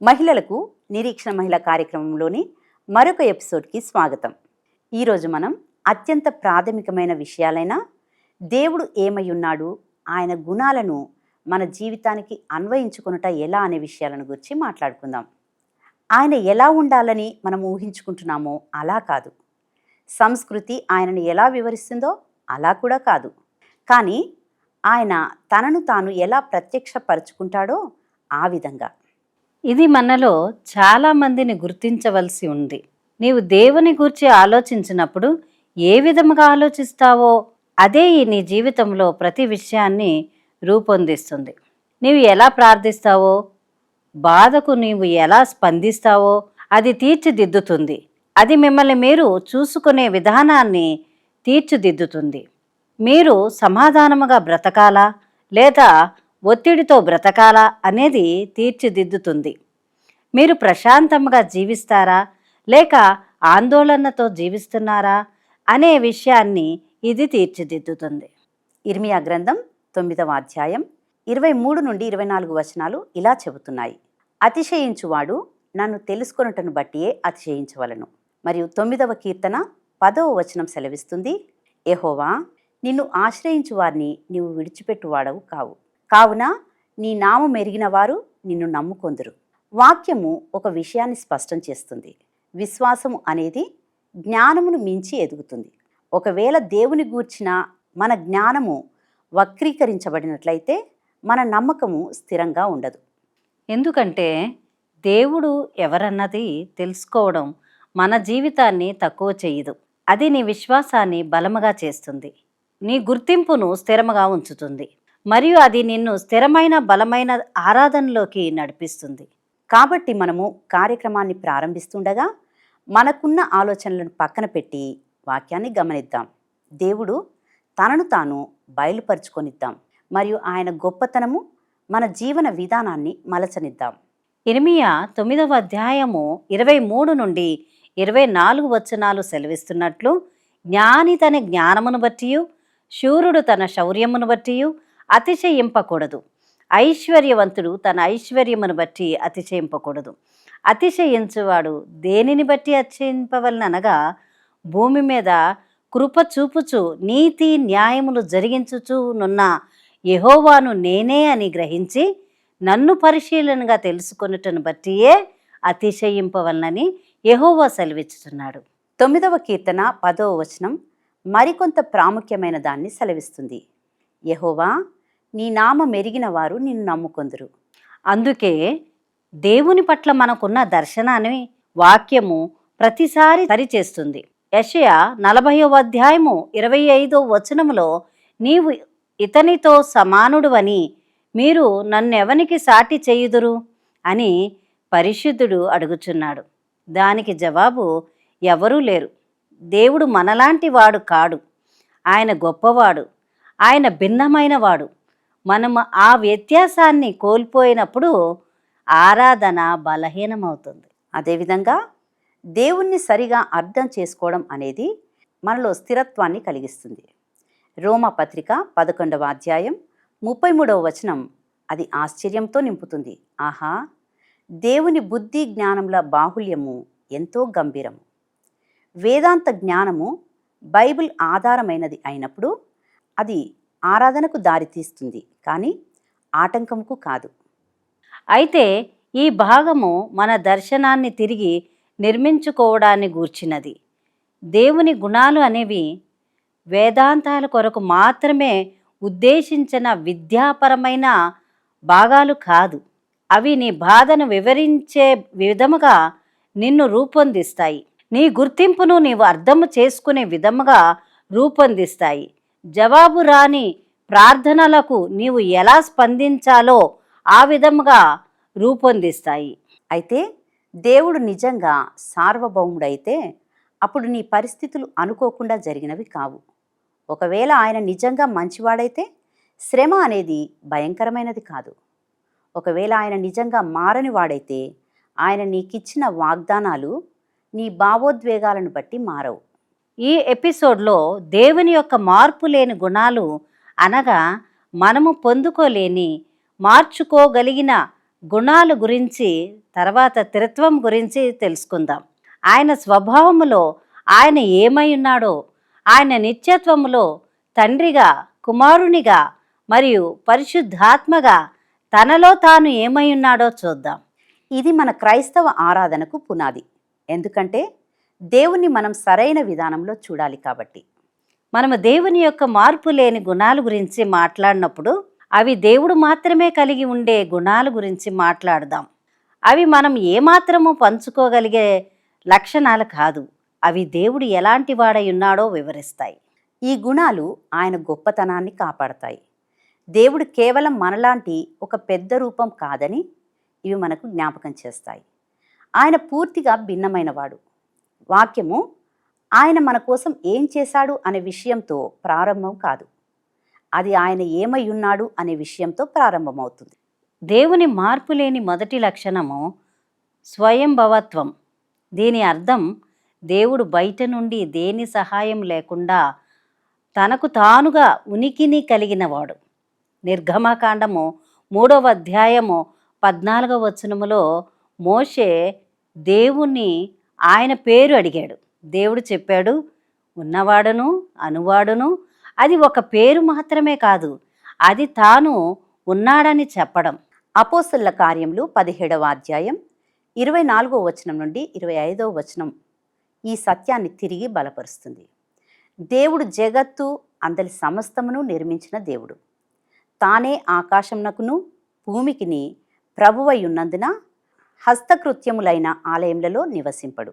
మహిళలకు నిరీక్షణ మహిళ కార్యక్రమంలోని మరొక ఎపిసోడ్కి స్వాగతం. ఈరోజు మనం అత్యంత ప్రాథమికమైన విషయాలైన దేవుడు ఏమై ఉన్నాడు, ఆయన గుణాలను మన జీవితానికి అన్వయించుకొనుట ఎలా అనే విషయాలను గురించి మాట్లాడుకుందాం. ఆయన ఎలా ఉండాలని మనం ఊహించుకుంటున్నామో అలా కాదు. సంస్కృతి ఆయనను ఎలా వివరిస్తుందో అలా కూడా కాదు. కానీ ఆయన తనను తాను ఎలా ప్రత్యక్షపరుచుకుంటాడో ఆ విధంగా. ఇది మనలో చాలామందిని గుర్తించవలసి ఉంది. నీవు దేవుని గూర్చి ఆలోచించినప్పుడు ఏ విధముగా ఆలోచిస్తావో అదే నీ జీవితంలో ప్రతి విషయాన్ని రూపొందిస్తుంది. నీవు ఎలా ప్రార్థిస్తావో, బాధకు నీవు ఎలా స్పందిస్తావో అది తీర్చిదిద్దుతుంది. అది మిమ్మల్ని మీరు చూసుకునే విధానాన్ని తీర్చిదిద్దుతుంది. మీరు సమాధానముగా బ్రతకాలా లేదా ఒత్తిడితో బ్రతకాలా అనేది తీర్చిదిద్దుతుంది. మీరు ప్రశాంతంగా జీవిస్తారా లేక ఆందోళనతో జీవిస్తున్నారా అనే విషయాన్ని ఇది తీర్చిదిద్దుతుంది. ఇర్మియా గ్రంథం 9వ అధ్యాయం 23 నుండి 24 వచనాలు ఇలా చెబుతున్నాయి. అతిశయించువాడు నన్ను తెలుసుకొనుటను బట్టియే అతిశయించవలను. మరియు 9వ కీర్తన 10వ వచనం సెలవిస్తుంది, యెహోవా నిన్ను ఆశ్రయించు వారిని నీవు విడిచిపెట్టువాడవు కావు. కావున నీ నామం ఎరిగిన వారు నిన్ను నమ్ముకొందురు. వాక్యము ఒక విషయాన్ని స్పష్టం చేస్తుంది. విశ్వాసము అనేది జ్ఞానమును మించి ఎదుగుతుంది. ఒకవేళ దేవుని గూర్చిన మన జ్ఞానము వక్రీకరించబడినట్లయితే మన నమ్మకము స్థిరంగా ఉండదు. ఎందుకంటే దేవుడు ఎవరన్నది తెలుసుకోవడం మన జీవితాన్ని తక్కువ చేయదు. అది నీ విశ్వాసాన్ని బలముగా చేస్తుంది, నీ గుర్తింపును స్థిరముగా ఉంచుతుంది, మరియు అది నిన్ను స్థిరమైన బలమైన ఆరాధనలోకి నడిపిస్తుంది. కాబట్టి మనము కార్యక్రమాన్ని ప్రారంభిస్తుండగా మనకున్న ఆలోచనలను పక్కన పెట్టి వాక్యాన్ని గమనిద్దాం. దేవుడు తనను తాను బయలుపరుచుకొనిద్దాం మరియు ఆయన గొప్పతనము మన జీవన విధానాన్ని మలచనిద్దాం. ఇర్మియా 9వ అధ్యాయము 23 నుండి 24 వచనాలు సెలవిస్తున్నట్లు, జ్ఞాని తన జ్ఞానమును బట్టియు శూరుడు తన శౌర్యమును బట్టియు అతిశయింపకూడదు. ఐశ్వర్యవంతుడు తన ఐశ్వర్యమును బట్టి అతిశయింపకూడదు. అతిశయించువాడు దేనిని బట్టి అతిశయింపవలననగా, భూమి మీద కృప చూపుచు నీతి న్యాయములు జరిగించుచునున్న యెహోవాను నేనే అని గ్రహించి నన్ను పరిశీలనగా తెలుసుకొనుటను బట్టియే అతిశయింపవలనని యెహోవా సెలవిచ్చుచున్నాడు. 9వ కీర్తన 10వ వచనం మరికొంత ప్రాముఖ్యమైన దాన్ని సెలవిస్తుంది. యెహోవా నీ నామం ఎరిగిన వారు నిన్ను నమ్ముకొందురు. అందుకే దేవుని పట్ల మనకున్న దర్శనాన్ని వాక్యము ప్రతిసారి సరిచేస్తుంది. యెషయా 40వ అధ్యాయము 25వ వచనములో, నీవు ఇతనితో సమానుడువని మీరు నన్నెవనికి సాటి చేయుదురు అని పరిశుద్ధుడు అడుగుచున్నాడు. దానికి జవాబు, ఎవరూ లేరు. దేవుడు మనలాంటి వాడు కాడు. ఆయన గొప్పవాడు, ఆయన భిన్నమైన వాడు. మనము ఆ వ్యత్యాసాన్ని కోల్పోయినప్పుడు ఆరాధన బలహీనమవుతుంది. అదేవిధంగా దేవుణ్ణి సరిగా అర్థం చేసుకోవడం అనేది మనలో స్థిరత్వాన్ని కలిగిస్తుంది. రోమా పత్రిక 11వ అధ్యాయం 33వ వచనం అది ఆశ్చర్యంతో నింపుతుంది. ఆహా, దేవుని బుద్ధి జ్ఞానముల బాహుల్యము ఎంతో గంభీరము. వేదాంత జ్ఞానము బైబిల్ ఆధారమైనది అయినప్పుడు అది ఆరాధనకు దారితీస్తుంది, కానీ ఆటంకంకు కాదు. అయితే ఈ భాగము మన దర్శనాన్ని తిరిగి నిర్మించుకోవడాన్ని గూర్చినది. దేవుని గుణాలు అనేవి వేదాంతాల కొరకు మాత్రమే ఉద్దేశించిన విద్యాపరమైన భాగాలు కాదు. అవి నీ బాధను వివరించే విధముగా నిన్ను రూపొందిస్తాయి. నీ గుర్తింపును నీవు అర్థము చేసుకునే విధముగా రూపొందిస్తాయి. జవాబు రాని ప్రార్థనలకు నీవు ఎలా స్పందించాలో ఆ విధముగా రూపొందిస్తాయి. అయితే దేవుడు నిజంగా సార్వభౌముడైతే అప్పుడు నీ పరిస్థితులు అనుకోకుండా జరిగినవి కావు. ఒకవేళ ఆయన నిజంగా మంచివాడైతే శ్రమ అనేది భయంకరమైనది కాదు. ఒకవేళ ఆయన నిజంగా మారని వాడైతే ఆయన నీకిచ్చిన వాగ్దానాలు నీ భావోద్వేగాలను బట్టి మారవు. ఈ ఎపిసోడ్లో దేవుని యొక్క మార్పు లేని గుణాలు అనగా మనము పొందుకోలేని మార్చుకోగలిగిన గుణాల గురించి, తర్వాత త్రిత్వం గురించి తెలుసుకుందాం. ఆయన స్వభావములో ఆయన ఏమై ఉన్నాడో, ఆయన నిత్యత్వములో తండ్రిగా, కుమారునిగా మరియు పరిశుద్ధాత్మగా తనలో తాను ఏమై ఉన్నాడో చూద్దాం. ఇది మన క్రైస్తవ ఆరాధనకు పునాది. ఎందుకంటే దేవుణ్ణి మనం సరైన విధానంలో చూడాలి కాబట్టి. మనము దేవుని యొక్క మార్పు లేని గుణాల గురించి మాట్లాడినప్పుడు అవి దేవుడు మాత్రమే కలిగి ఉండే గుణాల గురించి మాట్లాడదాం. అవి మనం ఏమాత్రము పంచుకోగలిగే లక్షణాలు కాదు. అవి దేవుడు ఎలాంటి వాడై ఉన్నాడో వివరిస్తాయి. ఈ గుణాలు ఆయన గొప్పతనాన్ని కాపాడతాయి. దేవుడు కేవలం మనలాంటి ఒక పెద్ద రూపం కాదని ఇవి మనకు జ్ఞాపకం చేస్తాయి. ఆయన పూర్తిగా భిన్నమైనవాడు. వాక్యము ఆయన మన కోసం ఏం చేశాడు అనే విషయంతో ప్రారంభం కాదు, అది ఆయన ఏమై ఉన్నాడు అనే విషయంతో ప్రారంభమవుతుంది. దేవుని మార్పు లేని మొదటి లక్షణము స్వయంభవత్వం. దీని అర్థం దేవుడు బయట నుండి దేని సహాయం లేకుండా తనకు తానుగా ఉనికిని కలిగినవాడు. నిర్గమకాండము 3వ అధ్యాయము 14వ వచనములో మోషే దేవుణ్ణి ఆయన పేరు అడిగాడు. దేవుడు చెప్పాడు, ఉన్నవాడును అనువాడును. అది ఒక పేరు మాత్రమే కాదు, అది తాను ఉన్నాడని చెప్పడం. అపోస్తలుల కార్యములు 17వ అధ్యాయం 24వ వచనం నుండి 25వ వచనం ఈ సత్యాన్ని తిరిగి బలపరుస్తుంది. దేవుడు జగత్తు అందరి సమస్తమును నిర్మించిన దేవుడు. తానే ఆకాశమునకును భూమికిని ప్రభువై ఉన్నందున హస్తకృత్యములైన ఆలయములలో నివసింపడు.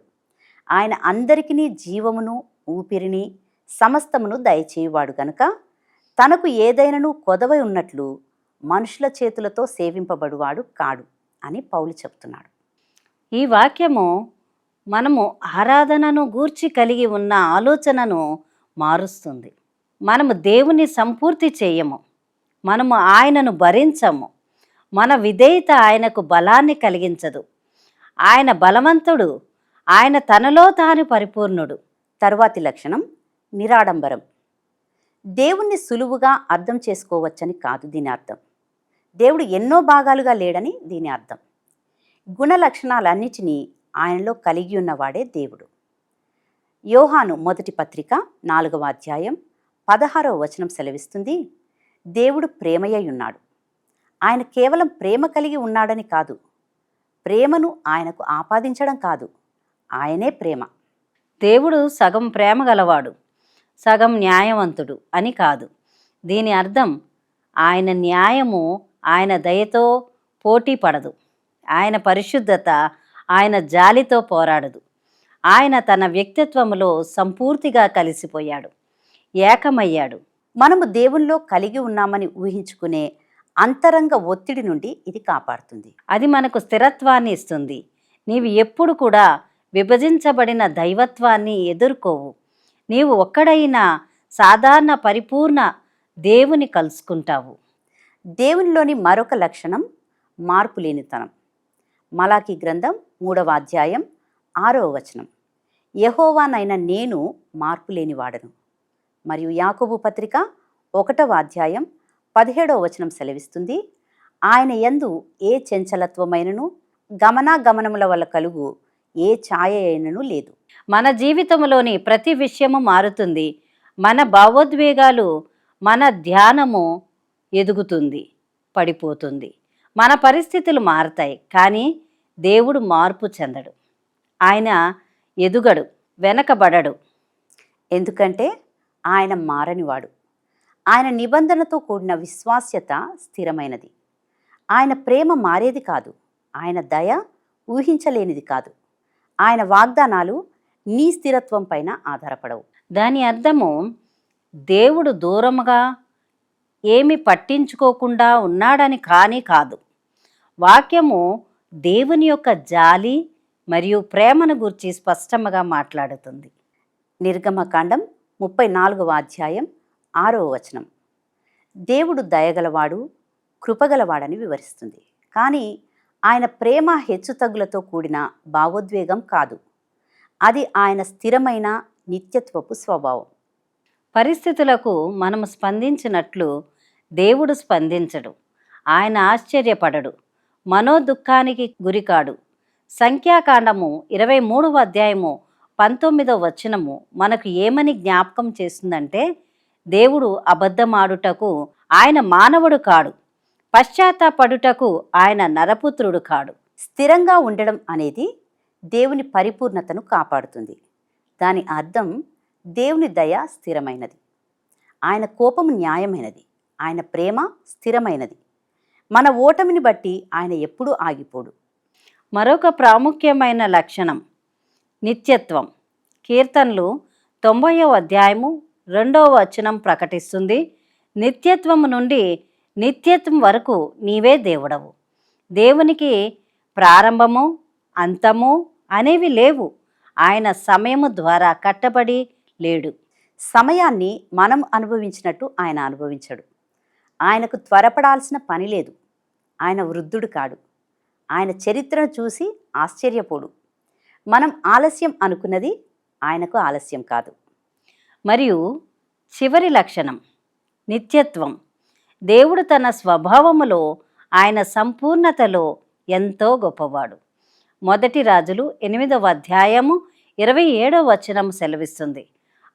ఆయన అందరికీ జీవమును ఊపిరిని సమస్తమును దయచేయువాడు గనుక తనకు ఏదైనాను కొదవై ఉన్నట్లు మనుషుల చేతులతో సేవింపబడువాడు కాడు అని పౌలు చెప్తున్నాడు. ఈ వాక్యము మనము ఆరాధనను గూర్చి కలిగి ఉన్న ఆలోచనను మారుస్తుంది. మనము దేవుని సంపూర్తి చేయము, మనము ఆయనను భరించము. మన విధేయత ఆయనకు బలాన్ని కలిగించదు. ఆయన బలవంతుడు, ఆయన తనలో తాను పరిపూర్ణుడు. తరువాతి లక్షణం నిరాడంబరం. దేవుణ్ణి సులువుగా అర్థం చేసుకోవచ్చని కాదు దీని అర్థం. దేవుడు ఎన్నో భాగాలుగా లేడని దీని అర్థం. గుణ లక్షణాలన్నిటినీ ఆయనలో కలిగి ఉన్నవాడే దేవుడు. యోహాను మొదటి పత్రిక 4వ అధ్యాయం 16వ వచనం సెలవిస్తుంది, దేవుడు ప్రేమయ్య ఉన్నాడు. ఆయన కేవలం ప్రేమ కలిగి ఉన్నాడని కాదు, ప్రేమను ఆయనకు ఆపాదించడం కాదు, ఆయనే ప్రేమ. దేవుడు సగం ప్రేమ గలవాడు, సగం న్యాయవంతుడు అని కాదు. దీని అర్థం ఆయన న్యాయము ఆయన దయతో పోటీ పడదు. ఆయన పరిశుద్ధత ఆయన జాలితో పోరాడదు. ఆయన తన వ్యక్తిత్వములో సంపూర్తిగా కలిసిపోయాడు, ఏకమయ్యాడు. మనము దేవునిలో కలిగి ఉన్నామని ఊహించుకునే అంతరంగ ఒత్తిడి నుండి ఇది కాపాడుతుంది. అది మనకు స్థిరత్వాన్ని ఇస్తుంది. నీవు ఎప్పుడు కూడా విభజించబడిన దైవత్వాన్ని ఎదుర్కోవు. నీవు ఒక్కడైన సాధారణ పరిపూర్ణ దేవుని కలుసుకుంటావు. దేవునిలోని మరొక లక్షణం మార్పులేనితనం. మలాకి గ్రంథం 3వ అధ్యాయం 6వ వచనం, యెహోవానైన నేను మార్పులేనివాడను. మరియు యాకోబు పత్రిక 1వ అధ్యాయం 17వ వచనం సెలవిస్తుంది, ఆయన యందు ఏ చంచలత్వమైనను గమనాగమనముల వల్ల కలుగు ఏ ఛాయ అయినను లేదు. మన జీవితంలోని ప్రతి విషయము మారుతుంది. మన భావోద్వేగాలు, మన ధ్యానము ఎదుగుతుంది, పడిపోతుంది. మన పరిస్థితులు మారతాయి, కానీ దేవుడు మార్పు చెందడు. ఆయన ఎదుగడు, వెనకబడడు. ఎందుకంటే ఆయన మారనివాడు. ఆయన నిబంధనతో కూడిన విశ్వాస్యత స్థిరమైనది. ఆయన ప్రేమ మారేది కాదు, ఆయన దయ ఊహించలేనిది కాదు. ఆయన వాగ్దానాలు నీ స్థిరత్వం పైన ఆధారపడవు. దాని అర్థము దేవుడు దూరముగా ఏమి పట్టించుకోకుండా ఉన్నాడని కానీ కాదు. వాక్యము దేవుని యొక్క జాలి మరియు ప్రేమను గురించి స్పష్టంగా మాట్లాడుతుంది. నిర్గమకాండం 34వ అధ్యాయం 6వ వచనం, దేవుడు దయగలవాడు, కృపగలవాడని వివరిస్తుంది. కానీ ఆయన ప్రేమ హెచ్చుతగ్గులతో కూడిన భావోద్వేగం కాదు, అది ఆయన స్థిరమైన నిత్యత్వపు స్వభావం. పరిస్థితులకు మనము స్పందించినట్లు దేవుడు స్పందించడు. ఆయన ఆశ్చర్యపడడు. మనోదుఖానికి గురికాడు. సంఖ్యాకాండము 23వ అధ్యాయము 19వ వచనము మనకు ఏమని జ్ఞాపకం చేస్తుందంటే, దేవుడు అబద్ధమాడుటకు ఆయన మానవుడు కాడు, పశ్చాత్తాపడుటకు ఆయన నరపుత్రుడు కాడు. స్థిరంగా ఉండడం అనేది దేవుని పరిపూర్ణతను కాపాడుతుంది. దాని అర్థం దేవుని దయ స్థిరమైనది, ఆయన కోపం న్యాయమైనది, ఆయన ప్రేమ స్థిరమైనది. మన ఓటమిని బట్టి ఆయన ఎప్పుడూ ఆగిపోడు. మరొక ప్రాముఖ్యమైన లక్షణం నిత్యత్వం. కీర్తనలు 90వ అధ్యాయము 2వ వచనం ప్రకటిస్తుంది, నిత్యత్వము నుండి నిత్యత్వం వరకు నీవే దేవుడవు. దేవునికి ప్రారంభము అంతము అనేవి లేవు. ఆయన సమయము ద్వారా కట్టబడి లేడు. సమయాన్ని మనం అనుభవించినట్టు ఆయన అనుభవించడు. ఆయనకు త్వరపడాల్సిన పని లేదు. ఆయన వృద్ధుడు కాడు. ఆయన చరిత్రను చూసి ఆశ్చర్యపోడు. మనం ఆలస్యం అనుకున్నది ఆయనకు ఆలస్యం కాదు. మరియు చివరి లక్షణం నిత్యత్వం. దేవుడు తన స్వభావములో, ఆయన సంపూర్ణతలో ఎంతో గొప్పవాడు. 1 రాజులు 8వ అధ్యాయము 27వ వచనం సెలవిస్తుంది,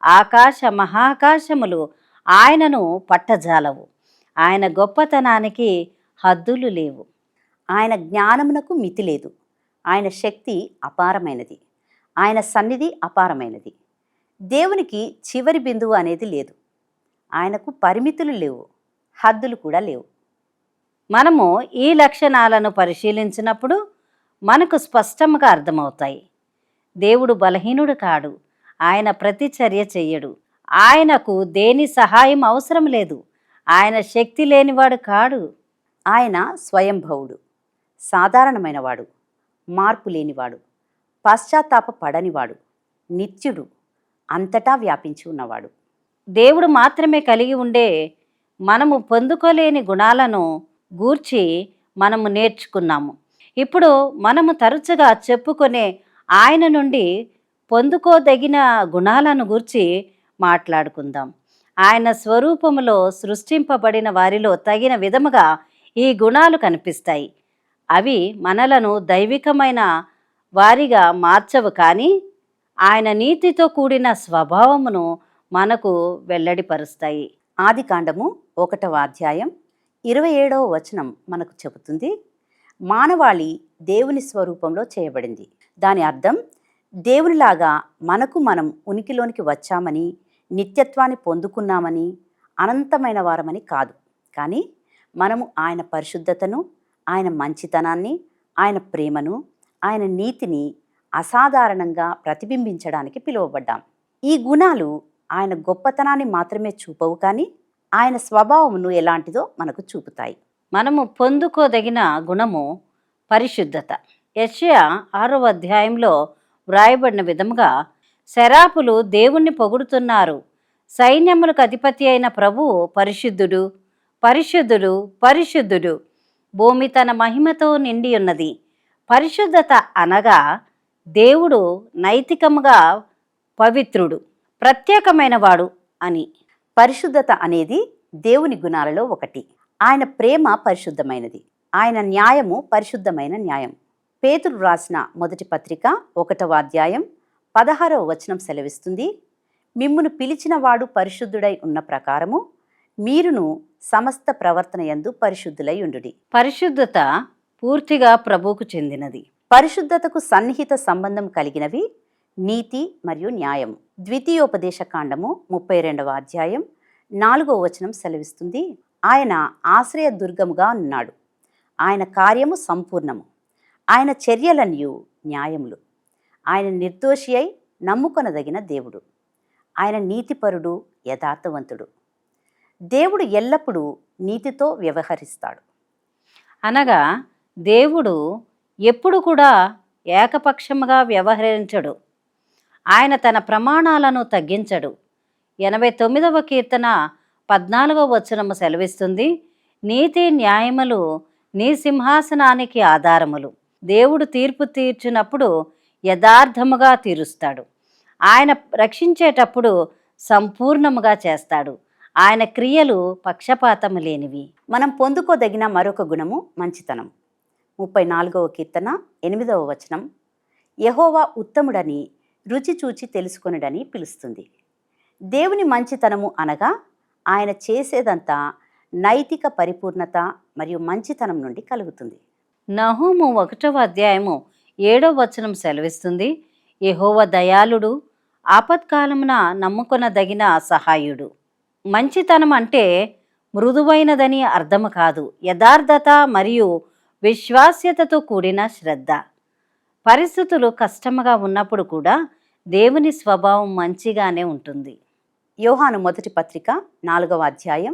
ఆకాశ మహాకాశములు ఆయనను పట్టజాలవు, ఆయన గొప్పతనానికి హద్దులు లేవు. ఆయన జ్ఞానమునకు మితి లేదు. ఆయన శక్తి అపారమైనది, ఆయన సన్నిధి అపారమైనది. దేవునికి చివరి బిందువు అనేది లేదు. ఆయనకు పరిమితులు లేవు, హద్దులు కూడా లేవు. మనము ఈ లక్షణాలను పరిశీలించినప్పుడు మనకు స్పష్టంగా అర్థమవుతాయి. దేవుడు బలహీనుడు కాడు, ఆయన ప్రతిచర్య చెయ్యడు, ఆయనకు దేని సహాయం అవసరం లేదు, ఆయన శక్తి లేనివాడు కాడు. ఆయన స్వయంభవుడు, సాధారణమైనవాడు, మార్పు లేనివాడు, పశ్చాత్తాప పడనివాడు, నిత్యుడు, అంతటా వ్యాపించి ఉన్నవాడు. దేవుడు మాత్రమే కలిగి ఉండే మనము పొందుకోలేని గుణాలను గూర్చి మనము నేర్చుకున్నాము. ఇప్పుడు మనము తరచుగా చెప్పుకునే ఆయన నుండి పొందుకోదగిన గుణాలను గూర్చి మాట్లాడుకుందాం. ఆయన స్వరూపములో సృష్టింపబడిన వారిలో తగిన విధముగా ఈ గుణాలు కనిపిస్తాయి. అవి మనలను దైవికమైన వారిగా మార్చవు, కానీ ఆయన నీతితో కూడిన స్వభావమును మనకు వెల్లడిపరుస్తాయి. ఆదికాండము 1వ అధ్యాయం 27వ వచనం మనకు చెబుతుంది, మానవాళి దేవుని స్వరూపంలో చేయబడింది. దాని అర్థం దేవునిలాగా మనం ఉనికిలోనికి వచ్చామని, నిత్యత్వాన్ని పొందుకున్నామని, అనంతమైన వారమని కాదు. కానీ మనము ఆయన పరిశుద్ధతను, ఆయన మంచితనాన్ని, ఆయన ప్రేమను, ఆయన నీతిని అసాధారణంగా ప్రతిబింబించడానికి పిలువబడ్డాం. ఈ గుణాలు ఆయన గొప్పతనాన్ని మాత్రమే చూపవు, కానీ ఆయన స్వభావమును ఎలాంటిదో మనకు చూపుతాయి. మనము పొందుకోదగిన గుణము పరిశుద్ధత. యెషయా 6వ అధ్యాయంలో వ్రాయబడిన విధముగా, శరాపులు దేవుణ్ణి పొగుడుతున్నారు, సైన్యములకు అధిపతి అయిన ప్రభువు పరిశుద్ధుడు, పరిశుద్ధుడు, పరిశుద్ధుడు, భూమి తన మహిమతో నిండి ఉన్నది. పరిశుద్ధత అనగా దేవుడు నైతికముగా పవిత్రుడు, ప్రత్యేకమైన వాడు అని. పరిశుద్ధత అనేది దేవుని గుణాలలో ఒకటి. ఆయన ప్రేమ పరిశుద్ధమైనది, ఆయన న్యాయము పరిశుద్ధమైన న్యాయం. పేతురు రాసిన మొదటి పత్రిక 1వ అధ్యాయం 16వ వచనం సెలవిస్తుంది, మిమ్మును పిలిచిన వాడు పరిశుద్ధుడై ఉన్న ప్రకారము మీరును సమస్త ప్రవర్తన యందు పరిశుద్ధులై ఉండుడి. పరిశుద్ధత పూర్తిగా ప్రభువుకు చెందినది. పరిశుద్ధతకు సన్నిహిత సంబంధం కలిగినవి నీతి మరియు న్యాయం. ద్వితీయోపదేశ కాండము 32వ అధ్యాయం 4వ వచనం సెలవిస్తుంది, ఆయన ఆశ్రయ దుర్గముగా ఉన్నాడు, ఆయన కార్యము సంపూర్ణము, ఆయన చర్యలనియు న్యాయములు, ఆయన నిర్దోషి అయి నమ్ముకొనదగిన దేవుడు, ఆయన నీతిపరుడు, యథార్థవంతుడు. దేవుడు ఎల్లప్పుడూ నీతితో వ్యవహరిస్తాడు. అనగా దేవుడు ఎప్పుడు కూడా ఏకపక్షముగా వ్యవహరించడు. ఆయన తన ప్రమాణాలను తగ్గించడు. 89వ కీర్తన 14వ వచనము సెలవిస్తుంది, నీతి న్యాయములు నీ సింహాసనానికి ఆధారములు. దేవుడు తీర్పు తీర్చినప్పుడు యథార్థముగా తీరుస్తాడు. ఆయన రక్షించేటప్పుడు సంపూర్ణముగా చేస్తాడు. ఆయన క్రియలు పక్షపాతము లేనివి. మనం పొందుకోదగిన మరొక గుణము మంచితనం. 34వ కీర్తన 8వ వచనం, యెహోవా ఉత్తముడని రుచి చూచి తెలుసుకొనుడని పిలుస్తుంది. దేవుని మంచితనము అనగా ఆయన చేసేదంతా నైతిక పరిపూర్ణత మరియు మంచితనం నుండి కలుగుతుంది. నహూము 1వ అధ్యాయము 7వ వచనం సెలవిస్తుంది, యెహోవా దయాళుడు, ఆపత్కాలమున నమ్ముకొనదగిన సహాయుడు. మంచితనం అంటే మృదువైనదని అర్థము కాదు, యథార్థత మరియు విశ్వాస్యతతో కూడిన శ్రద్ధ. పరిస్థితులు కష్టముగా ఉన్నప్పుడు కూడా దేవుని స్వభావం మంచిగానే ఉంటుంది. యోహాను మొదటి పత్రిక 4వ అధ్యాయం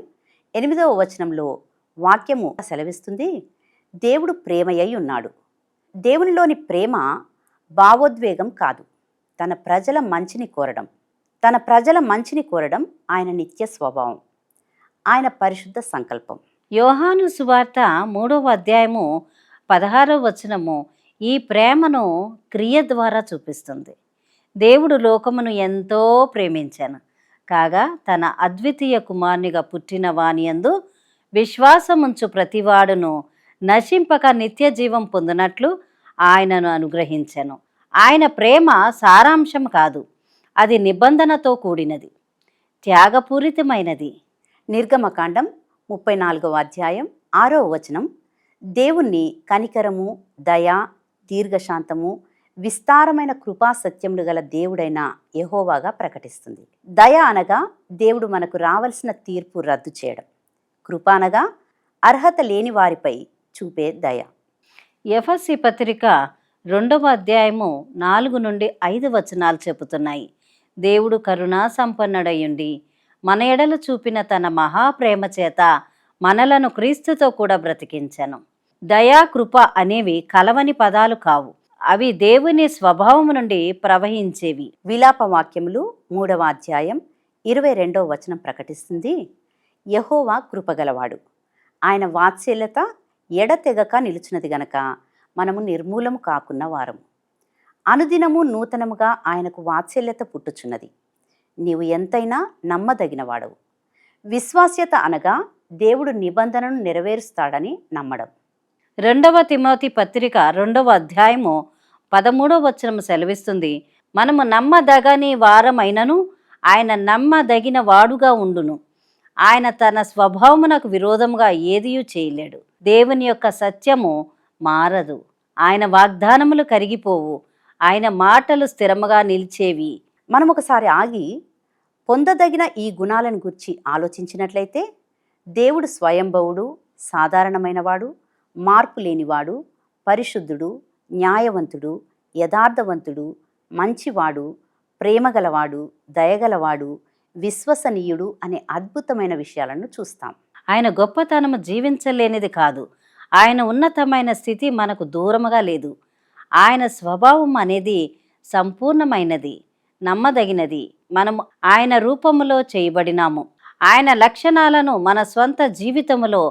8వ వచనంలో వాక్యము సెలవిస్తుంది, దేవుడు ప్రేమయై ఉన్నాడు. దేవునిలోని ప్రేమ భావోద్వేగం కాదు, తన ప్రజల మంచిని కోరడం ఆయన నిత్య స్వభావం, ఆయన పరిశుద్ధ సంకల్పం. యోహాను సువార్త 3వ అధ్యాయము 16వ వచనము ఈ ప్రేమను క్రియ ద్వారా చూపిస్తుంది. దేవుడు లోకమును ఎంతో ప్రేమించాను కాగా తన అద్వితీయ కుమారునిగా పుట్టిన వానియందు విశ్వాసముంచు ప్రతివాడును నశింపక నిత్య జీవం పొందినట్లు ఆయనను అనుగ్రహించెను. ఆయన ప్రేమ సారాంశం కాదు, అది నిబంధనతో కూడినది, త్యాగపూరితమైనది. నిర్గమకాండం 34వ అధ్యాయం 6వ వచనం దేవుణ్ణి కనికరము, దయ, దీర్ఘశాంతము, విస్తారమైన కృపా సత్యములు గల దేవుడైన యెహోవాగా ప్రకటిస్తుంది. దయ అనగా దేవుడు మనకు రావలసిన తీర్పు రద్దు చేయడం, కృప అనగా అర్హత లేని వారిపై చూపే దయ. ఎఫెసీ పత్రిక 2వ అధ్యాయము 4 నుండి 5 వచనాలు చెబుతున్నాయి, దేవుడు కరుణా సంపన్నుడయుండి మన ఎడల చూపిన తన మహాప్రేమ చేత మనలను క్రీస్తుతో కూడా బ్రతికించెను. దయా, కృప అనేవి కలవని పదాలు కావు, అవి దేవుని స్వభావం నుండి ప్రవహించేవి. విలాప వాక్యములు 3వ అధ్యాయం 22వ వచనం ప్రకటిస్తుంది, యెహోవా కృపగలవాడు, ఆయన వాత్సల్యత ఎడతెగక నిలుచున్నది గనక మనము నిర్మూలము కాకున్న వారము. అనుదినము నూతనముగా ఆయనకు వాత్సల్యత పుట్టుచున్నది, నీవు ఎంతైనా నమ్మదగినవాడవు. విశ్వాస్యత అనగా దేవుడు నిబంధనను నెరవేరుస్తాడని నమ్మడం. 2వ తిమోతి పత్రిక 2వ అధ్యాయము 13వ వచనం సెలవిస్తుంది, మనము నమ్మదగని వారమైనను ఆయన నమ్మదగిన వాడుగా ఉండును, ఆయన తన స్వభావమునకు విరోధముగా ఏదియూ చేయలేడు. దేవుని యొక్క సత్యము మారదు, ఆయన వాగ్దానములు కరిగిపోవు, ఆయన మాటలు స్థిరముగా నిలిచేవి. మనం ఒకసారి ఆగి పొందదగిన ఈ గుణాలను గురించి ఆలోచించినట్లయితే, దేవుడు స్వయంభవుడు, సాధారణమైనవాడు, మార్పు లేనివాడు, పరిశుద్ధుడు, న్యాయవంతుడు, యథార్థవంతుడు, మంచివాడు, ప్రేమగలవాడు, దయగలవాడు, విశ్వసనీయుడు అనే అద్భుతమైన విషయాలను చూస్తాం. ఆయన గొప్పతనము జీవించలేనిది కాదు, ఆయన ఉన్నతమైన స్థితి మనకు దూరముగా లేదు. ఆయన స్వభావం అనేది సంపూర్ణమైనది, నమ్మదగినది. మనము ఆయన రూపములో చేయబడినాము. ఆయన లక్షణాలను మన స్వంత జీవితములో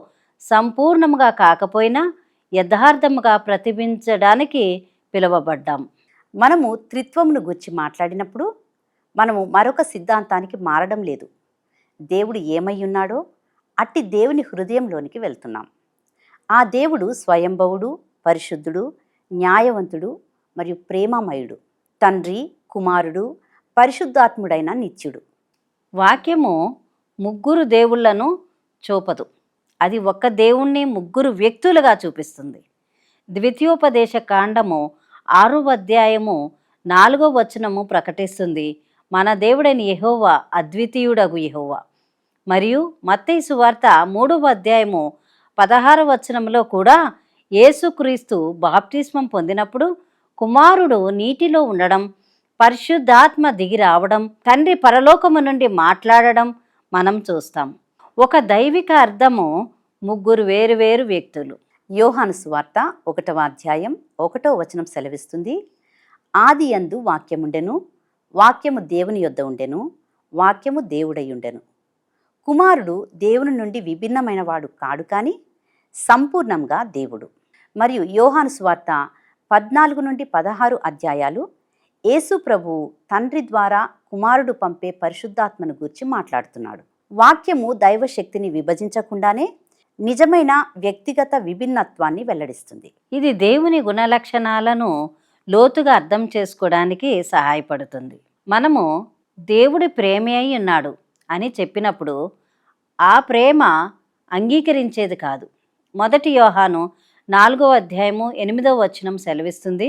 సంపూర్ణముగా కాకపోయినా యథార్థముగా ప్రతిబింబించడానికి పిలువబడ్డాం. మనము త్రిత్వమును గురించి మాట్లాడినప్పుడు మనము మరొక సిద్ధాంతానికి మారడం లేదు. దేవుడు ఏమై ఉన్నాడో అట్టి దేవుని హృదయంలోనికి వెళ్తున్నాం. ఆ దేవుడు స్వయంభవుడు, పరిశుద్ధుడు, న్యాయవంతుడు మరియు ప్రేమమయుడు, తండ్రి, కుమారుడు, పరిశుద్ధాత్ముడైన నిత్యుడు. వాక్యము ముగ్గురు దేవుళ్లను చూపదు, అది ఒక్క దేవుణ్ణి ముగ్గురు వ్యక్తులుగా చూపిస్తుంది. ద్వితీయోపదేశ కాండము 6వ అధ్యాయము 4వ వచనము ప్రకటిస్తుంది, మన దేవుడైన యెహోవా అద్వితీయుడగు యెహోవా. మరియు మత్తయి సువార్త 3వ అధ్యాయము 16వ వచనంలో కూడా యేసుక్రీస్తు బాప్తిస్మం పొందినప్పుడు కుమారుడు నీటిలో ఉండడం, పరిశుద్ధాత్మ దిగి రావడం, తండ్రి పరలోకము నుండి మాట్లాడడం మనం చూస్తాం. ఒక దైవిక అర్థము ముగ్గురు వేరువేరు వ్యక్తులు. యోహాను సువార్త 1వ అధ్యాయం 1వ వచనం సెలవిస్తుంది, ఆది యందు వాక్యముండెను, వాక్యము దేవుని యొద్ద ఉండెను, వాక్యము దేవుడై ఉండెను. కుమారుడు దేవుని నుండి విభిన్నమైన వాడు కాడు, కానీ సంపూర్ణంగా దేవుడు. మరియు యోహాను సువార్త 14 నుండి 16 అధ్యాయాలు యేసు ప్రభువు తండ్రి ద్వారా కుమారుడు పంపే పరిశుద్ధాత్మను గూర్చి మాట్లాడుతున్నాడు. వాక్యము దైవశక్తిని విభజించకుండానే నిజమైన వ్యక్తిగత విభిన్నత్వాన్ని వెల్లడిస్తుంది. ఇది దేవుని గుణలక్షణాలను లోతుగా అర్థం చేసుకోవడానికి సహాయపడుతుంది. మనము దేవుడి ప్రేమే అయి ఉన్నాడు అని చెప్పినప్పుడు ఆ ప్రేమ అంగీకరించేది కాదు. 1 యోహాను 4:8 సెలవిస్తుంది,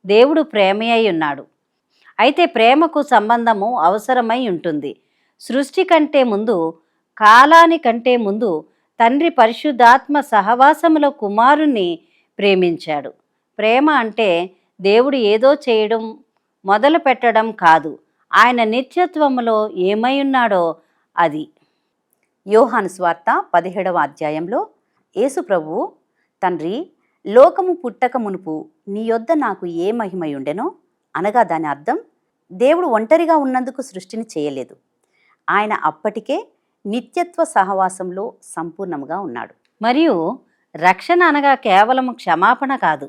దేవుడు ప్రేమే అయి ఉన్నాడు. అయితే ప్రేమకు సంబంధము అవసరమై ఉంటుంది. సృష్టి కంటే ముందు, కాలానికంటే ముందు తండ్రి పరిశుద్ధాత్మ సహవాసములో కుమారుణ్ణి ప్రేమించాడు. ప్రేమ అంటే దేవుడు ఏదో చేయడం, మొదలు పెట్టడం కాదు. ఆయన నిత్యత్వములో ఏమై ఉన్నాడో అది. యోహాను సువార్త 17వ అధ్యాయంలో యేసు ప్రభువు, తండ్రి, లోకము పుట్టక మునుపు నీ యొద్ద నాకు ఏ మహిమయుండెనో అనగా దాని అర్థం, దేవుడు ఒంటరిగా ఉన్నందుకు సృష్టిని చేయలేదు. ఆయన అప్పటికే నిత్యత్వ సహవాసంలో సంపూర్ణంగా ఉన్నాడు. మరియు రక్షణ అనగా కేవలం క్షమాపణ కాదు,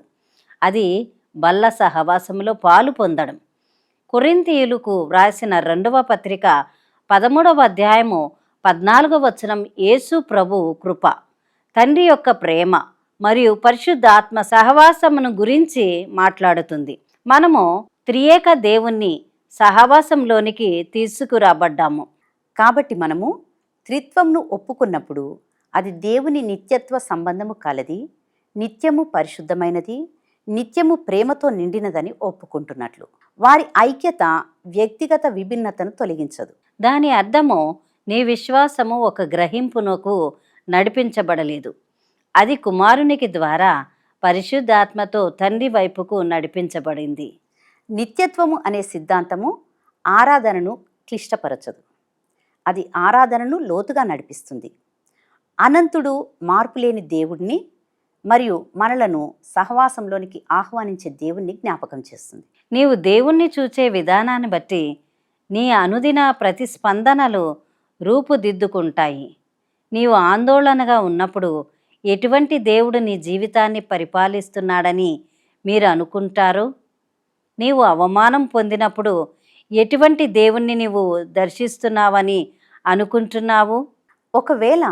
అది బల్ల సహవాసంలో పాలు పొందడం. కొరింథీయులకు వ్రాసిన 2వ పత్రిక 13వ అధ్యాయము 14 యేసు ప్రభువు కృప, తండ్రి యొక్క ప్రేమ మరియు పరిశుద్ధాత్మ సహవాసమును గురించి మాట్లాడుతుంది. మనము త్రియేక దేవుణ్ణి సహవాసంలోనికి తీసుకురాబడ్డాము. కాబట్టి మనము త్రిత్వంను ఒప్పుకున్నప్పుడు అది దేవుని నిత్యత్వ సంబంధము కలది, నిత్యము పరిశుద్ధమైనది, నిత్యము ప్రేమతో నిండినదని ఒప్పుకుంటున్నట్లు. వారి ఐక్యత వ్యక్తిగత విభిన్నతను తొలగించదు. దాని అర్థము నీ విశ్వాసము ఒక గ్రహింపునకు నడిపించబడలేదు, అది కుమారునికి ద్వారా పరిశుద్ధాత్మతో తండ్రి వైపుకు నడిపించబడింది. నిత్యత్వము అనే సిద్ధాంతము ఆరాధనను క్లిష్టపరచదు, అది ఆరాధనను లోతుగా నడిపిస్తుంది. అనంతుడు, మార్పులేని దేవుడిని మరియు మనలను సహవాసంలోనికి ఆహ్వానించే దేవుణ్ణి జ్ఞాపకం చేస్తుంది. నీవు దేవుణ్ణి చూచే విధానాన్ని బట్టి నీ అనుదిన ప్రతిస్పందనలు రూపుదిద్దుకుంటాయి. నీవు ఆందోళనగా ఉన్నప్పుడు ఎటువంటి దేవుడు నీ జీవితాన్ని పరిపాలిస్తున్నాడని మీరు అనుకుంటారు? నీవు అవమానం పొందినప్పుడు ఎటువంటి దేవుణ్ణి నీవు దర్శిస్తున్నావని అనుకుంటున్నావు? ఒకవేళ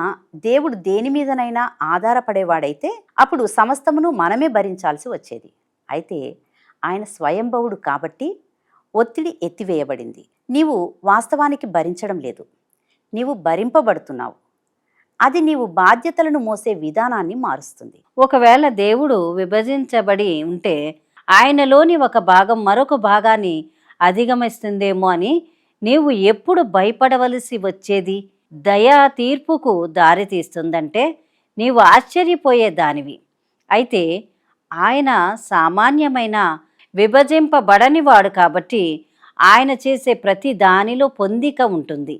దేవుడు దేని మీదనైనా ఆధారపడేవాడైతే అప్పుడు సమస్తమును మనమే భరించాల్సి వచ్చేది. అయితే ఆయన స్వయంభవుడు కాబట్టి ఒత్తిడి ఎత్తివేయబడింది. నీవు వాస్తవానికి భరించడం లేదు, నీవు భరింపబడుతున్నావు. అది నీవు బాధ్యతలను మోసే విధానాన్ని మారుస్తుంది. ఒకవేళ దేవుడు విభజించబడి ఉంటే ఆయనలోని ఒక భాగం మరొక భాగాన్ని అధిగమిస్తుందేమో అని నీవు ఎప్పుడు భయపడవలసి వచ్చేది? దయా తీర్పుకు దారితీస్తుందంటే నీవు ఆశ్చర్యపోయే దానివి. అయితే ఆయన సామాన్యమైన విభజింపబడనివాడు కాబట్టి ఆయన చేసే ప్రతి దానిలో పొందిక ఉంటుంది.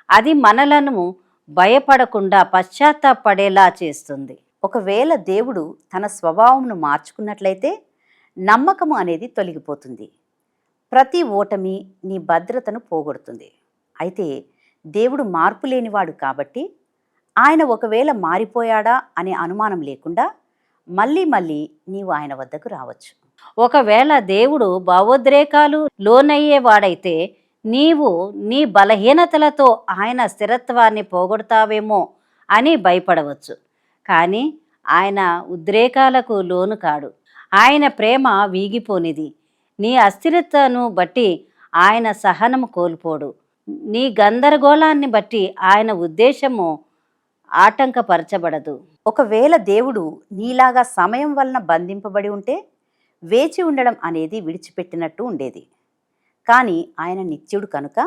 అది మనలను భయపడకుండా పశ్చాత్తాపడేలా చేస్తుంది. ఒకవేళ దేవుడు తన స్వభావంను మార్చుకున్నట్లయితే నమ్మకము అనేది తొలగిపోతుంది. ప్రతి ఓటమి నీ భద్రతను పోగొడుతుంది. అయితే దేవుడు మార్పు లేనివాడు కాబట్టి ఆయన ఒకవేళ మారిపోయాడా అనే అనుమానం లేకుండా మళ్ళీ నీవు ఆయన వద్దకు రావచ్చు. ఒకవేళ దేవుడు భావోద్రేకాలు లోనయ్యేవాడైతే నీవు నీ బలహీనతలతో ఆయన స్థిరత్వాన్ని పోగొడతావేమో అని భయపడవచ్చు. కానీ ఆయన ఉద్రేకాలకు లోను కాడు. ఆయన ప్రేమ వీగిపోనిది. నీ అస్థిరతను బట్టి ఆయన సహనము కోల్పోడు. నీ గందరగోళాన్ని బట్టి ఆయన ఉద్దేశము ఆటంకపరచబడదు. ఒకవేళ దేవుడు నీలాగా సమయం వలన బంధింపబడి ఉంటే వేచి ఉండడం అనేది విడిచిపెట్టినట్టు ఉండేది. కానీ ఆయన నిత్యుడు కనుక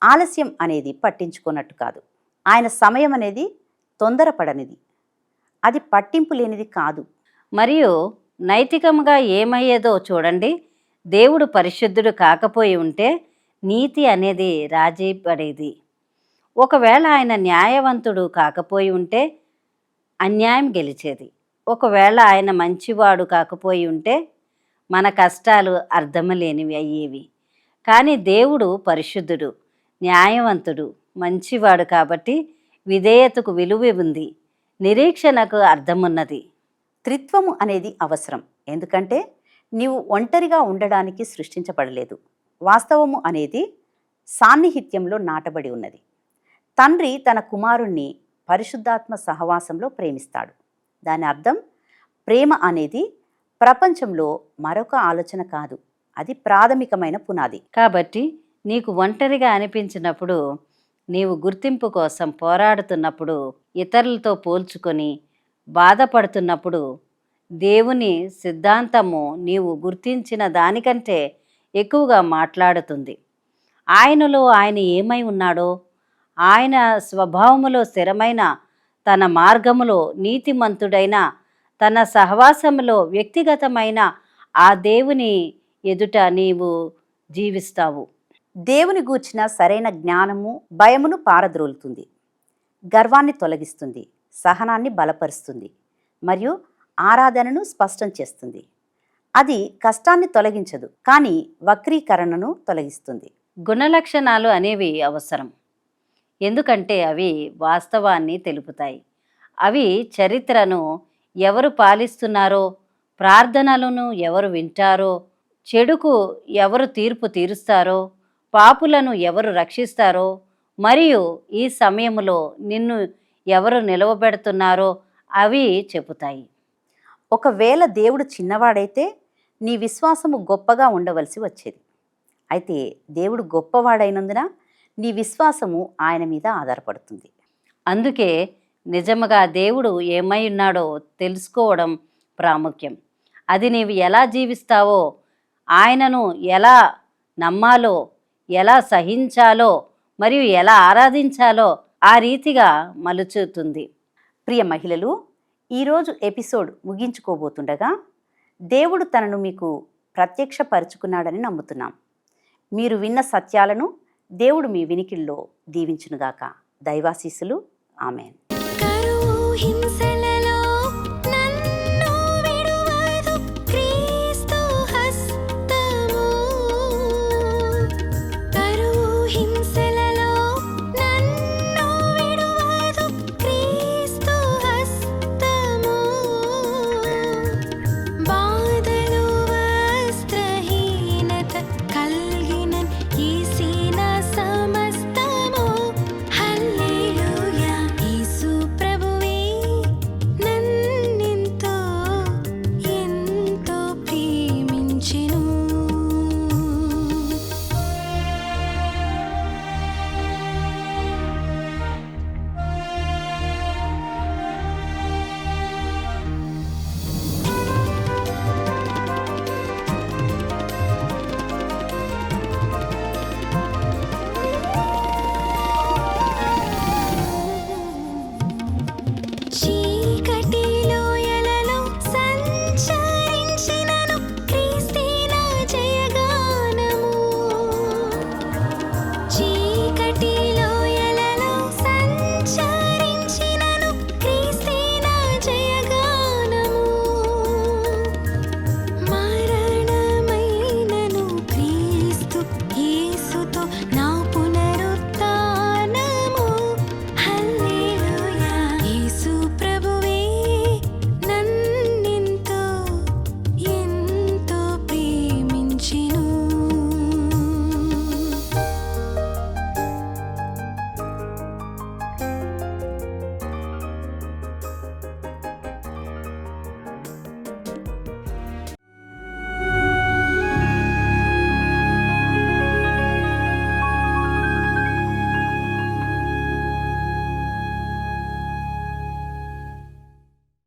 ఆలస్యం అనేది పట్టించుకున్నట్టు కాదు. ఆయన సమయం అనేది తొందరపడనిది, అది పట్టింపు లేనిది కాదు. మరియు నైతికంగా ఏమయ్యేదో చూడండి. దేవుడు పరిశుద్ధుడు కాకపోయి ఉంటే నీతి అనేది రాజీ పడేది. ఒకవేళ ఆయన న్యాయవంతుడు కాకపోయి ఉంటే అన్యాయం గెలిచేది. ఒకవేళ ఆయన మంచివాడు కాకపోయి ఉంటే మన కష్టాలు అర్థమలేనివి అయ్యేవి. కానీ దేవుడు పరిశుద్ధుడు, న్యాయవంతుడు, మంచివాడు కాబట్టి విధేయతకు విలువ ఉంది, నిరీక్షణకు అర్థమున్నది. త్రిత్వము అనేది అవసరం, ఎందుకంటే నీవు ఒంటరిగా ఉండడానికి సృష్టించబడలేదు. వాస్తవము అనేది సాన్నిహిత్యంలో నాటబడి ఉన్నది. తండ్రి తన కుమారుణ్ణి పరిశుద్ధాత్మ సహవాసంలో ప్రేమిస్తాడు. దాని అర్థం ప్రేమ అనేది ప్రపంచంలో మరొక ఆలోచన కాదు, అది ప్రాథమికమైన పునాది. కాబట్టి నీకు ఒంటరిగా అనిపించినప్పుడు, నీవు గుర్తింపు కోసం పోరాడుతున్నప్పుడు, ఇతరులతో పోల్చుకొని బాధపడుతున్నప్పుడు, దేవుని సిద్ధాంతము నీవు గుర్తించిన దానికంటే ఎక్కువగా మాట్లాడుతుంది. ఆయనలో ఆయన ఏమై ఉన్నాడో, ఆయన స్వభావములో స్థిరమైన, తన మార్గములో నీతిమంతుడైన, తన సహవాసములో వ్యక్తిగతమైన ఆ దేవుని ఎదుట నీవు జీవిస్తావు. దేవుని గూర్చిన సరైన జ్ఞానము భయమును పారద్రోలుతుంది, గర్వాన్ని తొలగిస్తుంది, సహనాన్ని బలపరుస్తుంది మరియు ఆరాధనను స్పష్టం చేస్తుంది. అది కష్టాన్ని తొలగించదు, కానీ వక్రీకరణను తొలగిస్తుంది. గుణలక్షణాలు అనేవి అవసరం, ఎందుకంటే అవి వాస్తవాన్ని తెలుపుతాయి. అవి చరిత్రను ఎవరు పాలిస్తున్నారో, ప్రార్థనలను ఎవరు వింటారో, చెడుకు ఎవరు తీర్పు తీరుస్తారో, పాపులను ఎవరు రక్షిస్తారో, మరియు ఈ సమయంలో నిన్ను ఎవరు నిలవబెడుతున్నారో అవి చెబుతాయి. ఒకవేళ దేవుడు చిన్నవాడైతే నీ విశ్వాసము గొప్పగా ఉండవలసి వచ్చేది. అయితే దేవుడు గొప్పవాడైనందున నీ విశ్వాసము ఆయన మీద ఆధారపడుతుంది. అందుకే నిజముగా దేవుడు ఏమై ఉన్నాడో తెలుసుకోవడం ప్రాముఖ్యం. అది నీవు ఎలా జీవిస్తావో, ఆయనను ఎలా నమ్మాలో, ఎలా సహించాలో మరియు ఎలా ఆరాధించాలో ఆ రీతిగా మలుచుతుంది. ప్రియ మహిళలు, ఈరోజు ఎపిసోడ్ ముగించుకోబోతుండగా దేవుడు తనను మీకు ప్రత్యక్షపరుచుకున్నాడని నమ్ముతున్నాం. మీరు విన్న సత్యాలను దేవుడు మీ వినికిల్లో దీవించునుగాక. దైవాశీస్సులు. ఆమెన్.